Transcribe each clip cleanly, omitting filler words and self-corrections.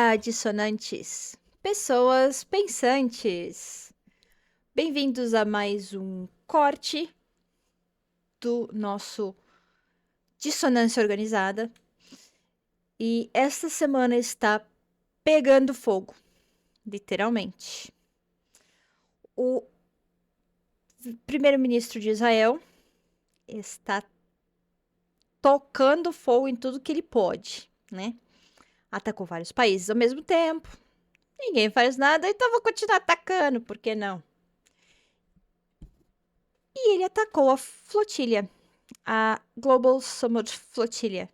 Olá, dissonantes, pessoas pensantes. Bem-vindos a mais um corte do nosso Dissonância Organizada. E esta semana está pegando fogo, literalmente. O primeiro-ministro de Israel está tocando fogo em tudo que ele pode, né? Atacou vários países ao mesmo tempo. Ninguém faz nada, então vou continuar atacando, por que não? E ele atacou a flotilha, a Global Summit Flotilla,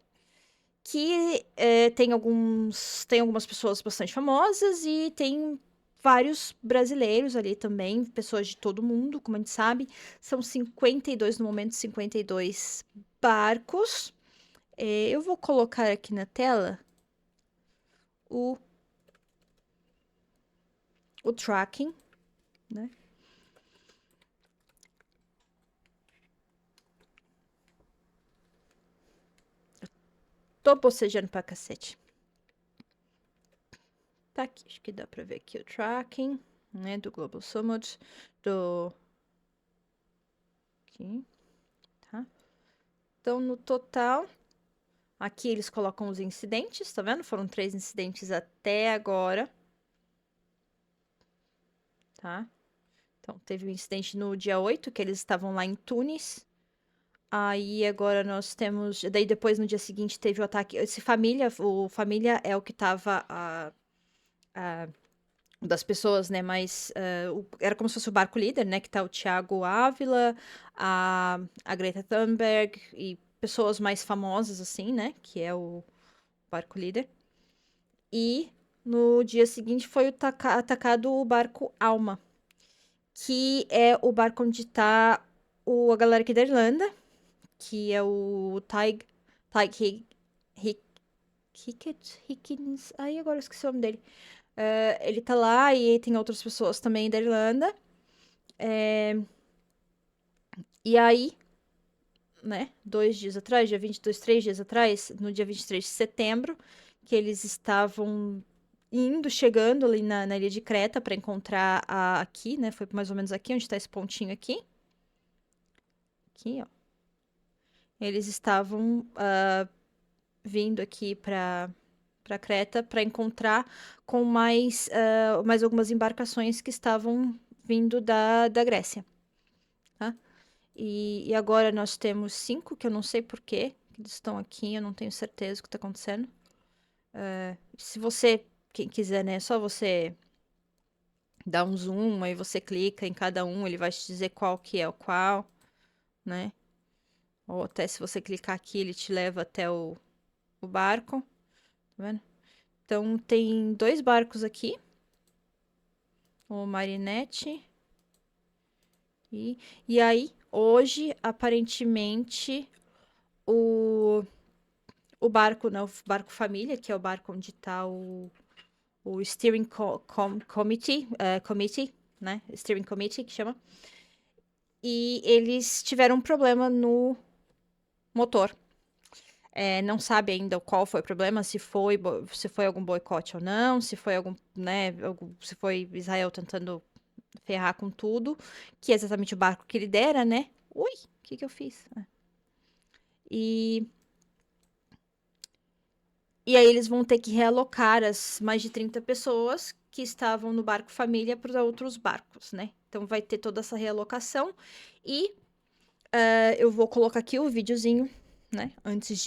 que tem algumas pessoas bastante famosas e tem vários brasileiros ali também, pessoas de todo mundo, como a gente sabe. São 52 no momento, 52 barcos. Eu vou colocar aqui na tela o, o tracking, né? Tô bocejando pra cacete. Tá aqui, acho que dá pra ver aqui o tracking, né, do Global Summit, aqui, tá? Então, no total, aqui eles colocam os incidentes, tá vendo? Foram 3 incidentes até agora, tá? Então, teve um incidente no dia 8, que eles estavam lá em Tunis. Aí, agora nós temos... Daí, depois, no dia seguinte, teve o ataque... O Família é o que tava... das pessoas, né, mas era como se fosse o barco líder, né, que tá o Thiago Ávila, a Greta Thunberg e pessoas mais famosas, assim, né, que é o barco líder. E no dia seguinte foi atacado o barco Alma, que é o barco onde tá a galera aqui da Irlanda, que é o Hickens, aí agora eu esqueci o nome dele. Ele tá lá e tem outras pessoas também da Irlanda. E aí, né, 2 dias atrás, dia 22, 3 dias atrás, no dia 23 de setembro, que eles estavam chegando ali na ilha de Creta para encontrar aqui, né, foi mais ou menos aqui, onde tá esse pontinho aqui. Aqui, ó. Eles estavam vindo aqui para Creta para encontrar com mais algumas embarcações que estavam vindo da Grécia, tá? E agora nós temos 5, que eu não sei por quê, que eles estão aqui, eu não tenho certeza o que está acontecendo. Se você, quem quiser, né, é só você dar um zoom, aí você clica em cada um, ele vai te dizer qual que é o qual, né? Ou até se você clicar aqui, ele te leva até o barco, tá vendo? Então tem 2 barcos aqui, o Marinette e aí hoje aparentemente o o barco, né, o barco família, que é o barco onde tá o Steering Committee, né? Steering Committee, que chama. E eles tiveram um problema no motor. Não sabe ainda qual foi o problema, se foi algum boicote ou não, se foi se foi Israel tentando ferrar com tudo, que é exatamente o barco que lidera, né? Ui, o que eu fiz? E E aí eles vão ter que realocar as mais de 30 pessoas que estavam no barco família para outros barcos, né? Então vai ter toda essa realocação e eu vou colocar aqui o videozinho, né? Antes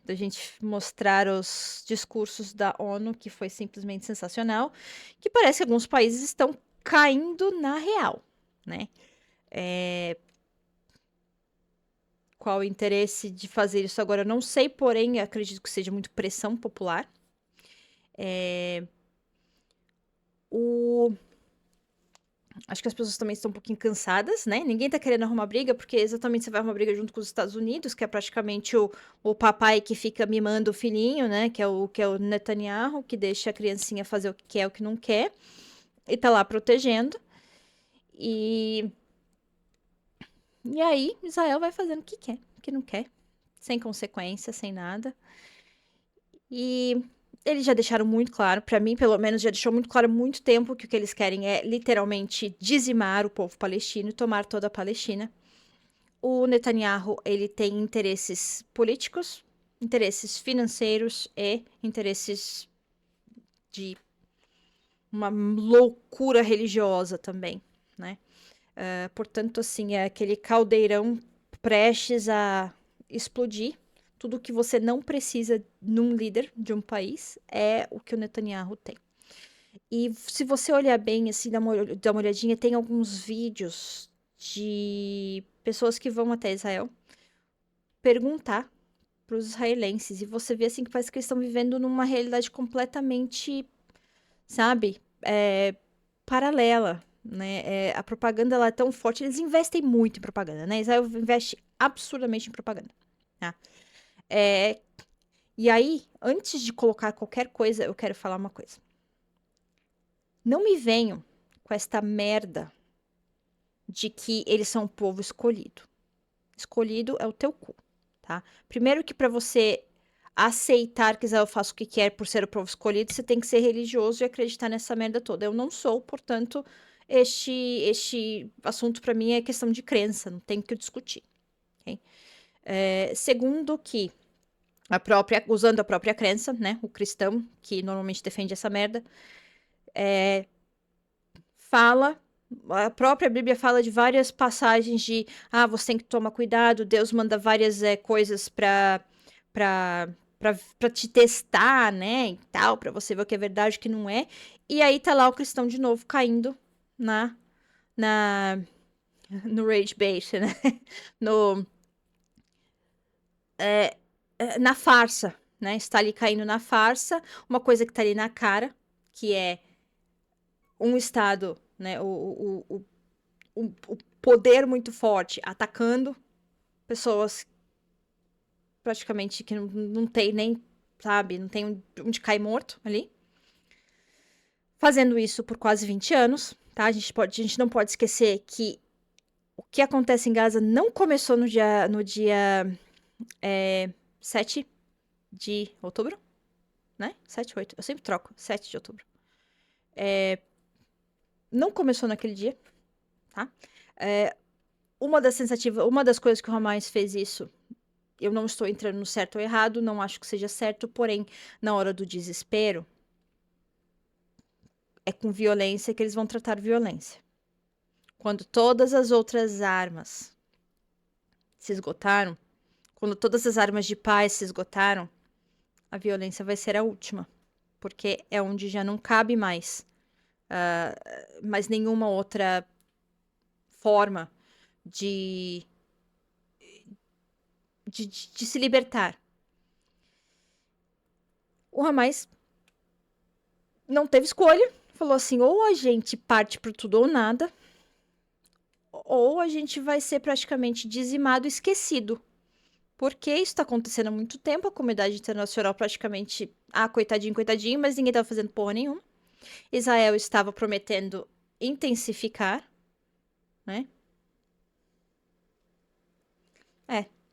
da gente mostrar os discursos da ONU, que foi simplesmente sensacional, que parece que alguns países estão caindo na real, né? Qual o interesse de fazer isso agora? Eu não sei, porém acredito que seja muito pressão popular. O Acho que as pessoas também estão um pouquinho cansadas, né? Ninguém tá querendo arrumar briga, porque exatamente você vai arrumar briga junto com os Estados Unidos, que é praticamente o papai que fica mimando o filhinho, né? Que é o Netanyahu, que deixa a criancinha fazer o que quer, o que não quer, e tá lá protegendo. E, e aí, Israel vai fazendo o que quer, o que não quer, sem consequência, sem nada. E eles já deixaram muito claro, pra mim, pelo menos, já deixou muito claro há muito tempo que o que eles querem é literalmente dizimar o povo palestino e tomar toda a Palestina. O Netanyahu, ele tem interesses políticos, interesses financeiros e interesses de uma loucura religiosa também, né? Portanto, assim, é aquele caldeirão prestes a explodir. Tudo que você não precisa num líder de um país é o que o Netanyahu tem. E se você olhar bem, assim, dá uma olhadinha, tem alguns vídeos de pessoas que vão até Israel perguntar para os israelenses. E você vê, assim, que parece que eles estão vivendo numa realidade completamente, sabe, paralela, né? A propaganda ela é tão forte, eles investem muito em propaganda, né? Israel investe absurdamente em propaganda, tá? É, e aí, antes de colocar qualquer coisa, eu quero falar uma coisa. Não me venham com esta merda de que eles são um povo escolhido. Escolhido é o teu cu, tá? Primeiro que pra você aceitar que Israel faça o que quer por ser o povo escolhido, você tem que ser religioso e acreditar nessa merda toda. Eu não sou, portanto, este assunto pra mim é questão de crença, não tem o que discutir, ok? Segundo que usando a própria crença, né? O cristão, que normalmente defende essa merda, fala, a própria Bíblia fala de várias passagens de, você tem que tomar cuidado, Deus manda várias coisas pra, pra te testar, né, e tal, pra você ver o que é verdade e o que não é. E aí tá lá o cristão de novo caindo na, na, no rage bait, né, no, na farsa, né, está ali caindo na farsa, uma coisa que tá ali na cara, que é um Estado, né, o poder muito forte atacando pessoas praticamente que não tem nem, sabe, não tem onde cair morto ali. Fazendo isso por quase 20 anos, tá? A gente não pode esquecer que o que acontece em Gaza não começou no dia 7 de outubro, né? 7, 8, eu sempre troco, 7 de outubro. Não começou naquele dia, tá? Uma das coisas que o Hamas fez isso, eu não estou entrando no certo ou errado, não acho que seja certo, porém, na hora do desespero, é com violência que eles vão tratar violência. Quando todas as outras armas se esgotaram, quando todas as armas de paz se esgotaram, a violência vai ser a última, porque é onde já não cabe mais nenhuma outra forma de, de se libertar. O Hamas não teve escolha, falou assim: ou a gente parte por tudo ou nada, ou a gente vai ser praticamente dizimado, esquecido. Porque isso está acontecendo há muito tempo, a comunidade internacional praticamente, coitadinho, coitadinho, mas ninguém estava fazendo porra nenhuma. Israel estava prometendo intensificar, né?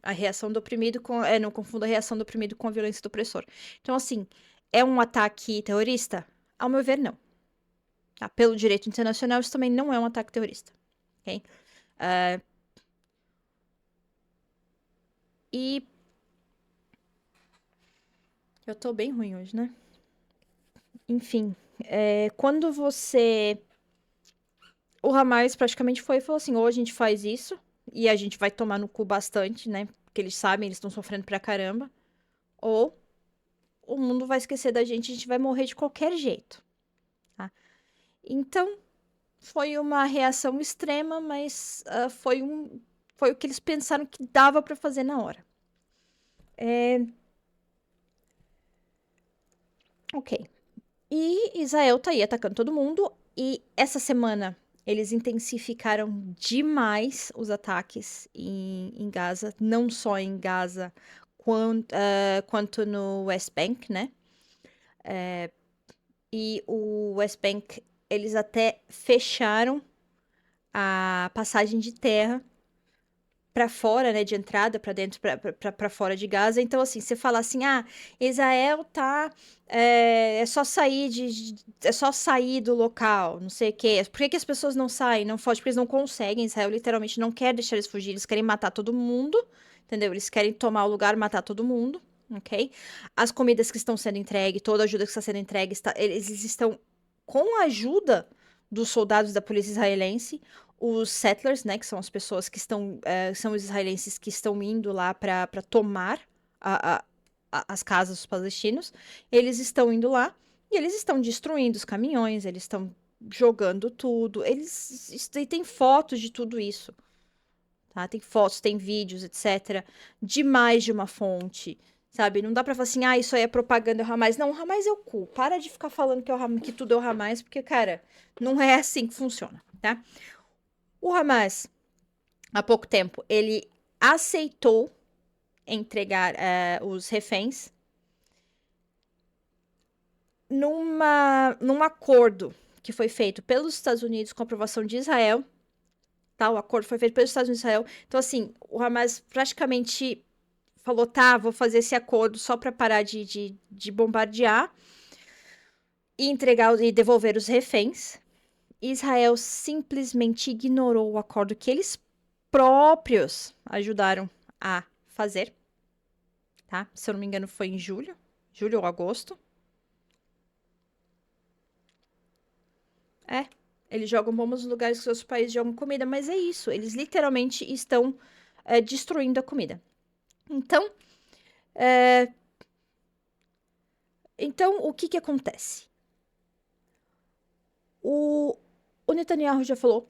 A reação do oprimido com. Não confunda a reação do oprimido com a violência do opressor. Então, assim, é um ataque terrorista? Ao meu ver, não. Tá? Pelo direito internacional, isso também não é um ataque terrorista. Ok? E. Eu tô bem ruim hoje, né? Enfim, quando você. O Hamas praticamente foi e falou assim: ou a gente faz isso, e a gente vai tomar no cu bastante, né? Porque eles sabem, eles estão sofrendo pra caramba. Ou o mundo vai esquecer da gente, a gente vai morrer de qualquer jeito, tá? Então, foi uma reação extrema, mas foi o que eles pensaram que dava pra fazer na hora. Ok. E Israel tá aí atacando todo mundo. E essa semana eles intensificaram demais os ataques em Gaza. Não só em Gaza, quanto no West Bank, né? E o West Bank, eles até fecharam a passagem de terra para fora, né, de entrada para dentro, para fora de Gaza. Então, assim, você fala assim, Israel tá, é só sair é só sair do local, não sei o quê. Por que que as pessoas não saem, não fogem? Porque eles não conseguem. Israel literalmente não quer deixar eles fugir, eles querem matar todo mundo, entendeu? Eles querem tomar o lugar, matar todo mundo, ok? As comidas que estão sendo entregues, toda a ajuda que está sendo entregue, eles estão com a ajuda dos soldados da polícia israelense, os settlers, né, que são as pessoas que estão, são os israelenses que estão indo lá para tomar a, a- as casas dos palestinos, eles estão indo lá e eles estão destruindo os caminhões, eles estão jogando tudo, e tem fotos de tudo isso, tá? Tem fotos, tem vídeos, etc. De mais de uma fonte, sabe? Não dá pra falar assim, isso aí é propaganda do Hamas. Não, o Hamas é o cu. Para de ficar falando que, que tudo é o Hamas, porque, cara, não é assim que funciona, tá? O Hamas, há pouco tempo, ele aceitou entregar os reféns num acordo que foi feito pelos Estados Unidos com a aprovação de Israel. Tá? O acordo foi feito pelos Estados Unidos e Israel. Então, assim, o Hamas praticamente falou, tá, vou fazer esse acordo só para parar de bombardear e entregar e devolver os reféns. Israel simplesmente ignorou o acordo que eles próprios ajudaram a fazer, tá? Se eu não me engano, foi em julho ou agosto. É, eles jogam bombas nos lugares que os outros países jogam comida, mas é isso, eles literalmente estão destruindo a comida. Então, é, então o que que acontece? O Netanyahu já falou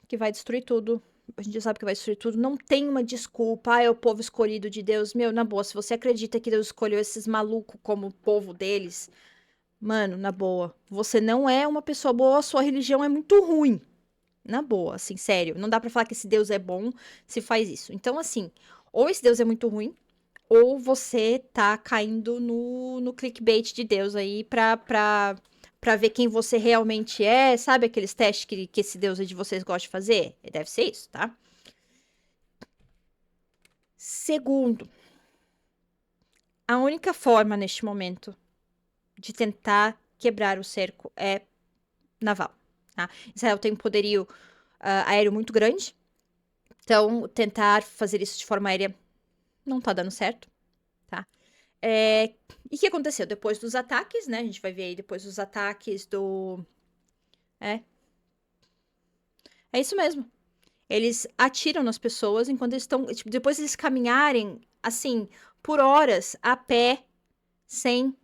que vai destruir tudo. A gente já sabe que vai destruir tudo. Não tem uma desculpa. É o povo escolhido de Deus. Meu, na boa, se você acredita que Deus escolheu esses malucos como o povo deles, mano, na boa, você não é uma pessoa boa, a sua religião é muito ruim. Na boa, assim, sério. Não dá pra falar que esse Deus é bom se faz isso. Então, assim, ou esse Deus é muito ruim, ou você tá caindo no clickbait de Deus aí pra ver quem você realmente é. Sabe aqueles testes que esse Deus aí de vocês gosta de fazer? Deve ser isso, tá? Segundo, a única forma neste momento de tentar quebrar o cerco é naval, tá? Israel tem um poderio aéreo muito grande, então tentar fazer isso de forma aérea não tá dando certo, tá? E o que aconteceu? Depois dos ataques, né? A gente vai ver aí depois dos ataques do. É, é isso mesmo. Eles atiram nas pessoas enquanto eles estão. Tipo, depois eles caminharem, assim, por horas, a pé, sem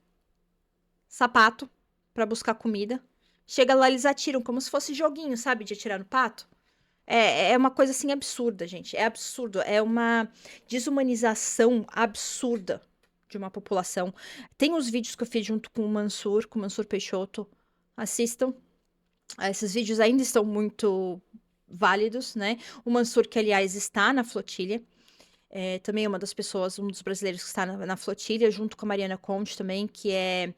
sapato, pra buscar comida. Chega lá, eles atiram como se fosse joguinho, sabe? De atirar no pato. É uma coisa assim absurda, gente. É absurdo. É uma desumanização absurda de uma população. Tem os vídeos que eu fiz junto com o Mansur Peixoto. Assistam. Esses vídeos ainda estão muito válidos, né? O Mansur, que aliás está na flotilha, também é uma das pessoas, um dos brasileiros que está na flotilha, junto com a Mariana Conte também, que é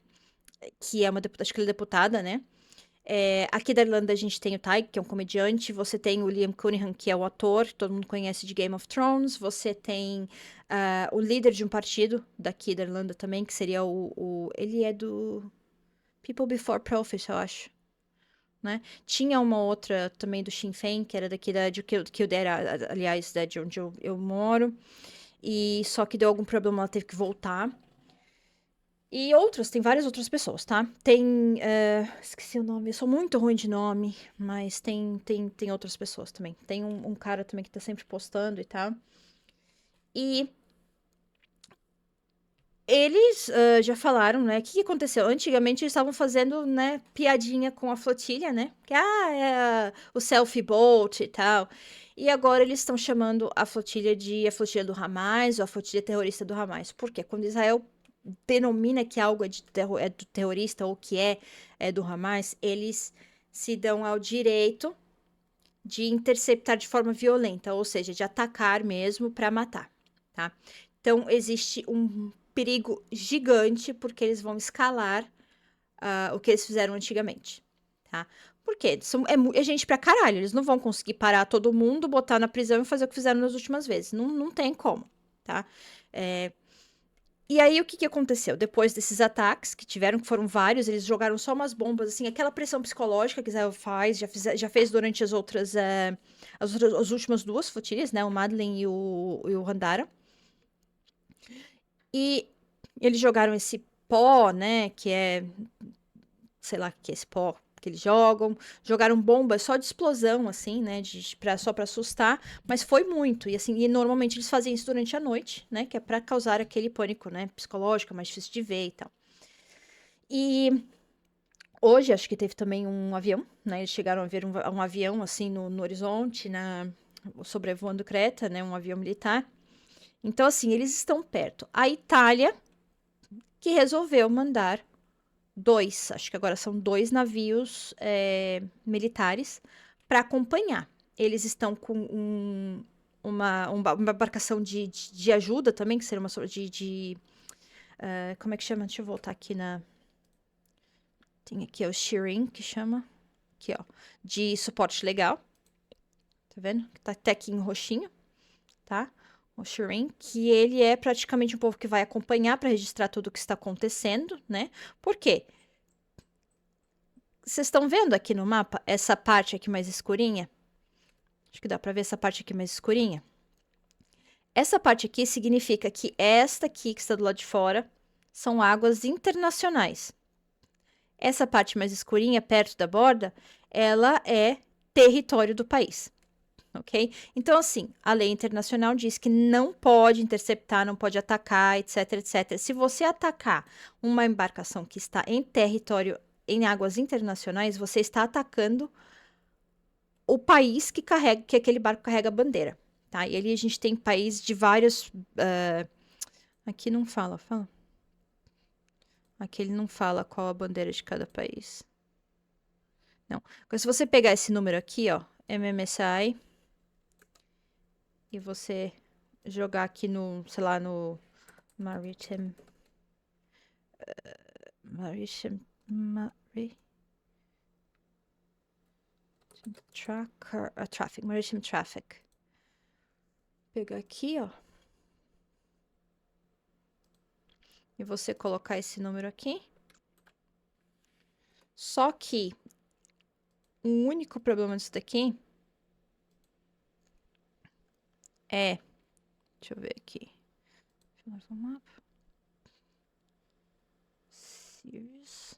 uma deputada, acho que ela é deputada, né? Aqui da Irlanda a gente tem o Tyg, que é um comediante. Você tem o Liam Cunningham, que é o ator, todo mundo conhece de Game of Thrones. Você tem o líder de um partido daqui da Irlanda também, que seria ele é do People Before Profit, eu acho. Né? Tinha uma outra também do Sinn Féin, que era daqui de Kildare, aliás, de onde eu moro. E só que deu algum problema, ela teve que voltar. E tem várias outras pessoas, tá? Esqueci o nome, eu sou muito ruim de nome, mas tem outras pessoas também. Tem um cara também que tá sempre postando e tal. E eles já falaram, né? O que aconteceu? Antigamente eles estavam fazendo, né, piadinha com a flotilha, né? Que, é o selfie boat e tal. E agora eles estão chamando a flotilha de a flotilha do Hamas ou a flotilha terrorista do Hamas. Por quê? Quando Israel denomina que algo é do terrorista ou que é do Hamas, eles se dão ao direito de interceptar de forma violenta, ou seja, de atacar mesmo para matar, tá? Então existe um perigo gigante porque eles vão escalar o que eles fizeram antigamente, tá? Por quê? É gente pra caralho, eles não vão conseguir parar todo mundo, botar na prisão e fazer o que fizeram nas últimas vezes. Não tem como, tá? E aí, o que aconteceu? Depois desses ataques que foram vários, eles jogaram só umas bombas, assim, aquela pressão psicológica que Israel faz, já fez durante as últimas duas flotilhas, né? O Madeleine e o Randara. E eles jogaram esse pó, né? Que é, sei lá o que é esse pó que eles jogam. Jogaram bombas só de explosão, assim, né? Só pra assustar. Mas foi muito. E assim, e normalmente eles fazem isso durante a noite, né? Que é pra causar aquele pânico, né? Psicológico, mais difícil de ver e tal. E hoje, acho que teve também um avião, né? Eles chegaram a ver um avião, assim, no horizonte, sobrevoando Creta, né? Um avião militar. Então, assim, eles estão perto. A Itália, que resolveu mandar acho que agora são 2 navios militares para acompanhar. Eles estão com uma embarcação de ajuda também, que seria uma sorte como é que chama? Deixa eu voltar aqui Tem aqui o Shearing, que chama. Aqui, ó. De suporte legal. Tá vendo? Tá até aqui em roxinho, tá? O Shearing, que ele é praticamente um povo que vai acompanhar para registrar tudo o que está acontecendo, né? Por quê? Vocês estão vendo aqui no mapa essa parte aqui mais escurinha? Acho que dá para ver essa parte aqui mais escurinha. Essa parte aqui significa que esta aqui que está do lado de fora são águas internacionais. Essa parte mais escurinha, perto da borda, ela é território do país. Ok? Então, assim, a lei internacional diz que não pode interceptar, não pode atacar, etc, etc. Se você atacar uma embarcação que está em território, em águas internacionais, você está atacando o país que aquele barco carrega a bandeira, tá? E ali a gente tem países de vários. Aqui não fala. Aqui ele não fala qual a bandeira de cada país. Não. Então, se você pegar esse número aqui, ó, MMSI, e você jogar aqui sei lá, no Maritime Traffic, Maritime Traffic. Pegar aqui, ó. E você colocar esse número aqui. Só que o único problema disso daqui deixa eu ver aqui. Deixa eu ver o mapa. Series.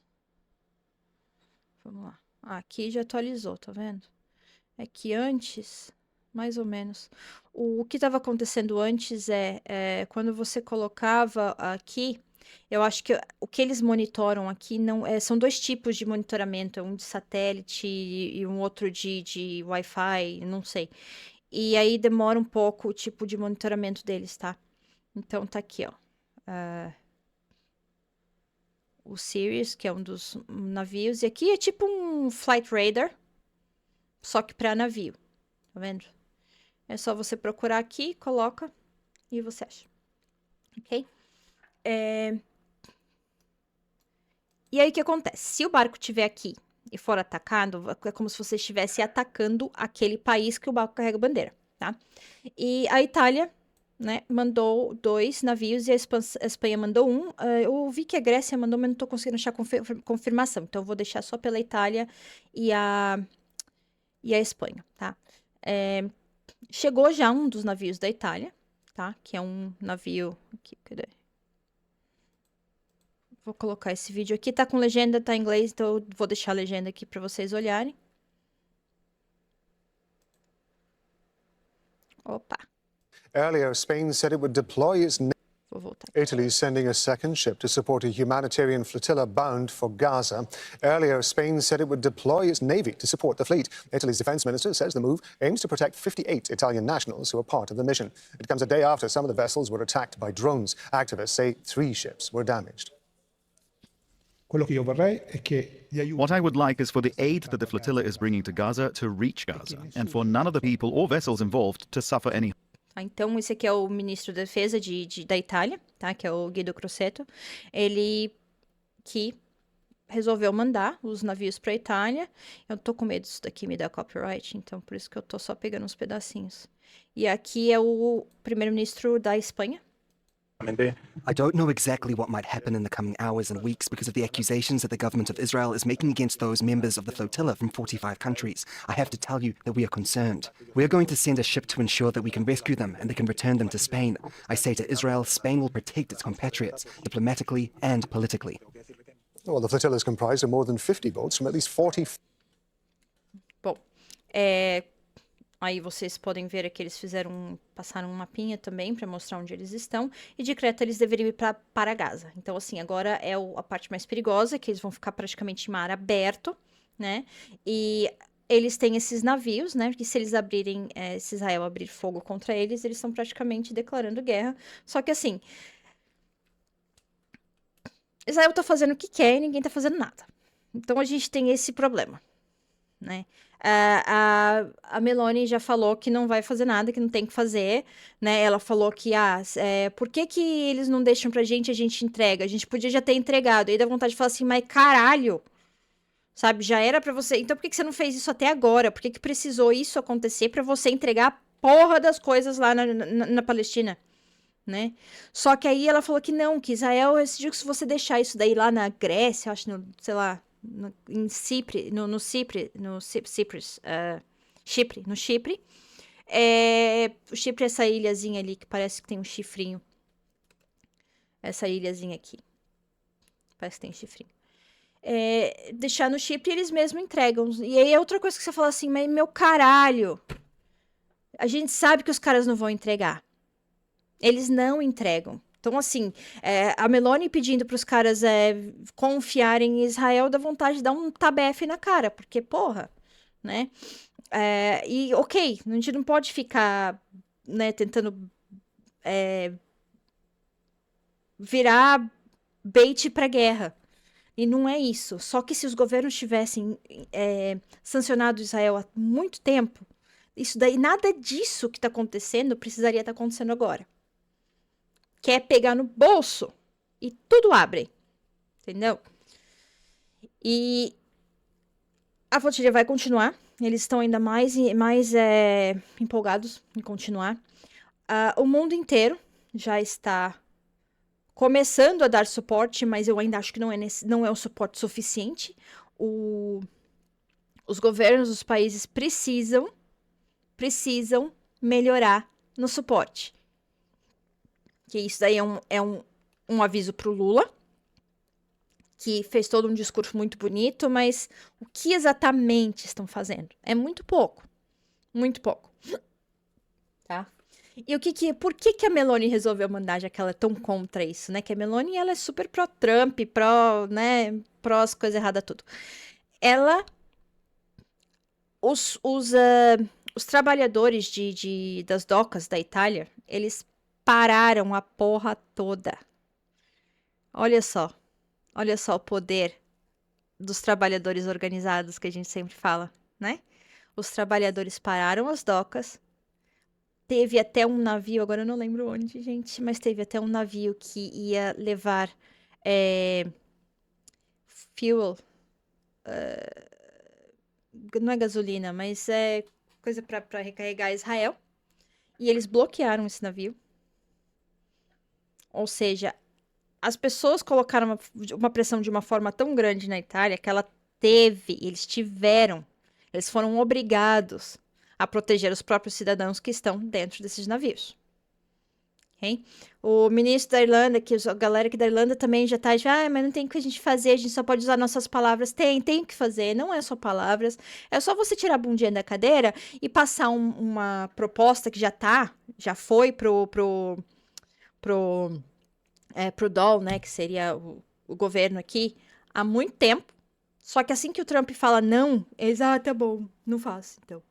Vamos lá. Aqui já atualizou, tá vendo? É que antes, mais ou menos, o que estava acontecendo antes quando você colocava aqui, eu acho que o que eles monitoram aqui são 2 tipos de monitoramento, um de satélite e um outro de Wi-Fi, não sei. E aí demora um pouco o tipo de monitoramento deles, tá? Então tá aqui, ó. O Sirius, que é um dos navios, e aqui é tipo um Flight Radar, só que para navio, tá vendo? É só você procurar aqui, coloca e você acha, ok? E aí o que acontece? Se o barco estiver aqui e for atacado, é como se você estivesse atacando aquele país que o barco carrega bandeira, tá? E a Itália, né, mandou 2 navios e a Espanha mandou um. Eu vi que a Grécia mandou, mas não tô conseguindo achar confirmação. Então eu vou deixar só pela Itália e a Espanha, tá? Chegou já um dos navios da Itália, tá? Que é um navio. Aqui, cadê? Vou colocar esse vídeo aqui. Tá com legenda, tá em inglês, então eu vou deixar a legenda aqui para vocês olharem. Opa. Earlier, Spain said it would deploy its. Vou voltar aqui. Italy is sending a second ship to support a humanitarian flotilla bound for Gaza. Earlier, Spain said it would deploy its navy to support the fleet. Italy's defense minister says the move aims to protect 58 Italian nationals who are part of the mission. It comes a day after some of the vessels were attacked by drones. Activists say 3 ships were damaged. Quello che io vorrei è che gli aiuti. What I would like is for the aid that the flotilla is bringing to Gaza to reach Gaza, and for none of the people or vessels involved to suffer any. Então, esse aqui é o ministro da Defesa da Itália, tá? Que é o Guido Crosetto. Ele que resolveu mandar os navios para a Itália. Eu tô com medo disso daqui me dar copyright, então por isso que eu tô só pegando uns pedacinhos. E aqui é o primeiro-ministro da Espanha. I don't know exactly what might happen in the coming hours and weeks because of the accusations that the government of Israel is making against those members of the flotilla from 45 countries. I have to tell you that we are concerned. We are going to send a ship to ensure that we can rescue them and they can return them to Spain. I say to Israel, Spain will protect its compatriots, diplomatically and politically. Well, the flotilla is comprised of more than 50 boats from at least 40. Bom, aí vocês podem ver que eles passaram um mapinha também para mostrar onde eles estão. E de Creta eles deveriam ir para Gaza. Então, assim, agora é a parte mais perigosa, que eles vão ficar praticamente em mar aberto, né? E eles têm esses navios, né? Que se eles abrirem, se Israel abrir fogo contra eles, eles estão praticamente declarando guerra. Só que, assim, Israel tá fazendo o que quer e ninguém tá fazendo nada. Então a gente tem esse problema, né? A Meloni já falou que não vai fazer nada, que não tem que fazer, né? Ela falou que, por que que eles não deixam pra gente, a gente entrega? A gente podia já ter entregado. Aí dá vontade de falar assim, mas caralho, sabe? Já era pra você. Então por que que você não fez isso até agora? Por que que precisou isso acontecer pra você entregar a porra das coisas lá na Palestina? Né? Só que aí ela falou que não, que Israel decidiu que se você deixar isso daí lá na Grécia, acho, sei lá, em Chipre, no Chipre, o Chipre, o Chipre é essa ilhazinha ali que parece que tem um chifrinho. Essa ilhazinha aqui. Parece que tem um chifrinho. Deixar no Chipre eles mesmos entregam. E aí é outra coisa que você fala assim, mas meu caralho, a gente sabe que os caras não vão entregar. Eles não entregam. Então, assim, a Meloni pedindo para os caras confiarem em Israel dá vontade de dar um tabefe na cara, porque, porra, né? E, ok, a gente não pode ficar, né, tentando virar bait para guerra. E não é isso. Só que se os governos tivessem sancionado Israel há muito tempo, isso daí, nada disso que está acontecendo precisaria estar acontecendo agora. Quer pegar no bolso e tudo abre, entendeu? E a flotilha vai continuar, eles estão ainda mais empolgados em continuar. O mundo inteiro já está começando a dar suporte, mas eu ainda acho que não é um suporte suficiente. Os governos dos países precisam melhorar no suporte. Que isso daí é um aviso pro Lula, que fez todo um discurso muito bonito, mas o que exatamente estão fazendo? É muito pouco. Muito pouco. Tá? E por que a Meloni resolveu mandar, já que ela é tão contra isso, né? Que a Meloni, ela é super pró-Trump, pró as coisas erradas tudo. Os trabalhadores das docas da Itália, eles pararam a porra toda. Olha só o poder dos trabalhadores organizados que a gente sempre fala, né? Os trabalhadores pararam as docas. Teve até um navio, agora eu não lembro onde, gente, mas teve até um navio que ia levar fuel, não é gasolina, mas é coisa para recarregar Israel. E eles bloquearam esse navio. Ou seja, as pessoas colocaram uma pressão de uma forma tão grande na Itália que eles foram obrigados a proteger os próprios cidadãos que estão dentro desses navios. Okay? O ministro da Irlanda, que a galera aqui da Irlanda também já tá, mas não tem o que a gente fazer, a gente só pode usar nossas palavras. Tem o que fazer, não é só palavras, é só você tirar a bundinha da cadeira e passar uma proposta que já foi pro DOL, né, que seria o governo aqui, há muito tempo. Só que assim que o Trump fala não, eles, tá bom, não faço, então.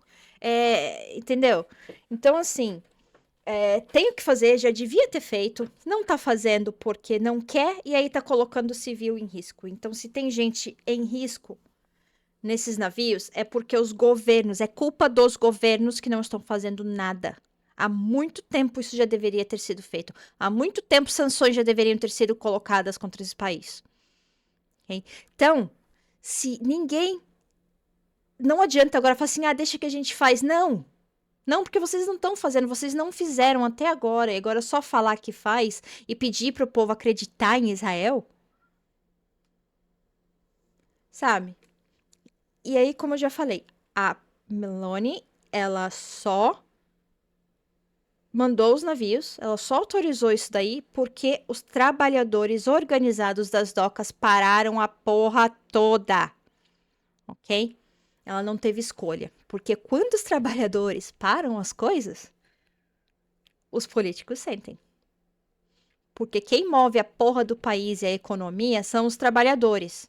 Entendeu? Então, assim, tem o que fazer, já devia ter feito, não tá fazendo porque não quer, e aí tá colocando o civil em risco. Então, se tem gente em risco nesses navios, é porque os governos, é culpa dos governos que não estão fazendo nada. Há muito tempo isso já deveria ter sido feito. Há muito tempo sanções já deveriam ter sido colocadas contra esse país. ok? Então, se ninguém... Não adianta agora falar assim, deixa que a gente faz. Não, não, porque vocês não estão fazendo, vocês não fizeram até agora. E agora é só falar que faz e pedir para o povo acreditar em Israel, sabe? E aí, como eu já falei, a Meloni, ela só mandou os navios, ela só autorizou isso daí porque os trabalhadores organizados das docas pararam a porra toda, ok? Ela não teve escolha, porque quando os trabalhadores param as coisas, os políticos sentem. Porque quem move a porra do país e a economia são os trabalhadores.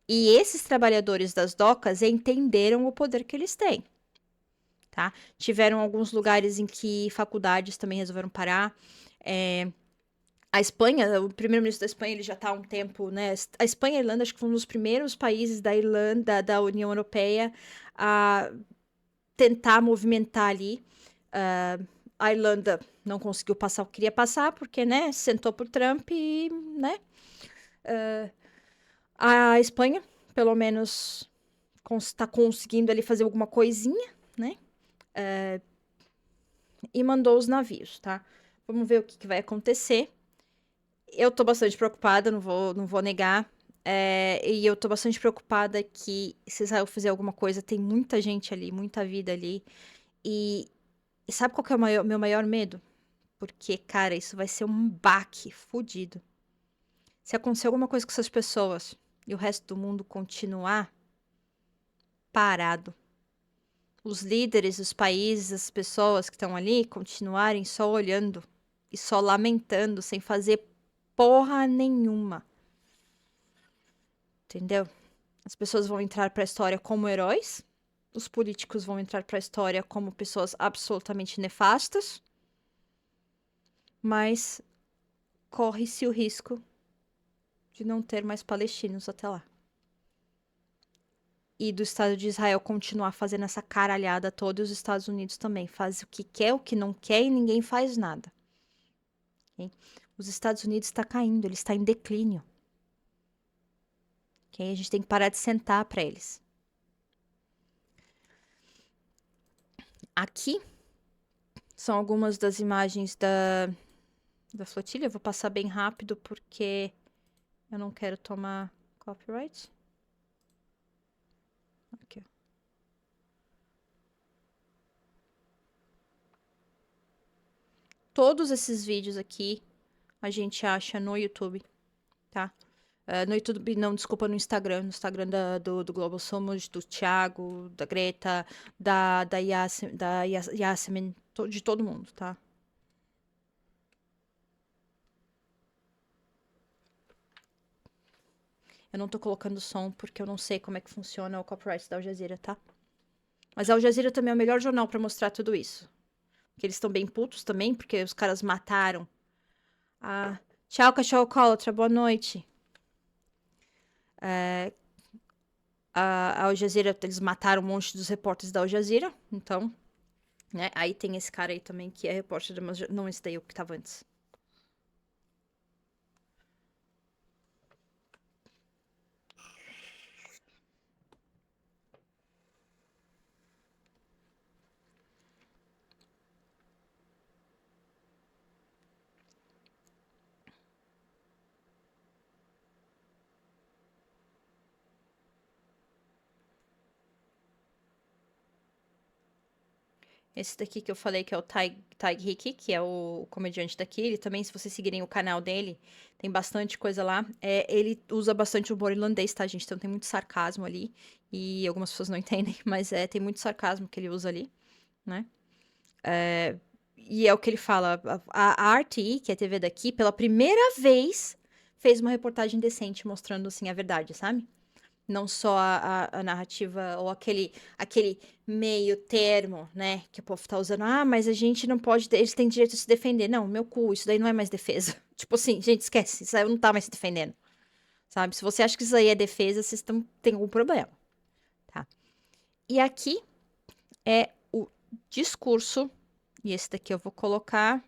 E esses trabalhadores das docas entenderam o poder que eles têm, tá? Tiveram alguns lugares em que faculdades também resolveram parar. A Espanha, o primeiro-ministro da Espanha, ele já está há um tempo, né? A Espanha e a Irlanda, acho que foi um dos primeiros países da Irlanda, da União Europeia, a tentar movimentar ali. A Irlanda não conseguiu passar o que queria passar, porque, né, sentou por Trump e, né? A Espanha, pelo menos, está conseguindo ali fazer alguma coisinha, né? E mandou os navios, tá? Vamos ver o que vai acontecer. Eu tô bastante preocupada, não vou negar. E eu tô bastante preocupada que se Israel fizer alguma coisa, tem muita gente ali, muita vida ali. E sabe qual que é o meu maior medo? Porque, cara, isso vai ser um baque fudido. Se acontecer alguma coisa com essas pessoas e o resto do mundo continuar parado, os líderes dos países, as pessoas que estão ali, continuarem só olhando e só lamentando, sem fazer porra nenhuma. Entendeu? As pessoas vão entrar para a história como heróis, os políticos vão entrar para a história como pessoas absolutamente nefastas, mas corre-se o risco de não ter mais palestinos até lá. E do Estado de Israel continuar fazendo essa caralhada toda, e os Estados Unidos também faz o que quer, o que não quer e ninguém faz nada. Okay? Os Estados Unidos está caindo, ele está em declínio. Okay? A gente tem que parar de sentar para eles. Aqui são algumas das imagens da flotilha. Eu vou passar bem rápido porque eu não quero tomar copyright. Aqui, ó. Todos esses vídeos aqui a gente acha no YouTube, tá? No YouTube, não, desculpa, no Instagram. No Instagram do Global Somos, do Thiago, da Greta, da Yasmin, de todo mundo, tá? Eu não tô colocando som porque eu não sei como é que funciona o copyright da Al Jazeera, tá? Mas a Al Jazeera também é o melhor jornal pra mostrar tudo isso. Que eles estão bem putos também, porque os caras mataram. Tchau, cachorro cólatra, boa noite. A Al Jazeera, eles mataram um monte dos repórteres da Al Jazeera, então, né? Aí tem esse cara aí também que é repórter, não esse daí, o que tava antes. Esse daqui que eu falei que é o Taig Hiki, que é o comediante daqui. Ele também, se vocês seguirem o canal dele, tem bastante coisa lá. Ele usa bastante humor irlandês, tá, gente? Então tem muito sarcasmo ali. E algumas pessoas não entendem, mas tem muito sarcasmo que ele usa ali, né? E é o que ele fala. A RTE, que é a TV daqui, pela primeira vez, fez uma reportagem decente mostrando, assim, a verdade, sabe? Não só a narrativa ou aquele meio termo, né? Que o povo tá usando. Mas a gente não pode. Eles têm direito a se defender. Não, meu cu, isso daí não é mais defesa. Tipo assim, gente, esquece. Isso aí não tá mais se defendendo. Sabe? Se você acha que isso aí é defesa, vocês têm algum problema. Tá? E aqui é o discurso. E esse daqui eu vou colocar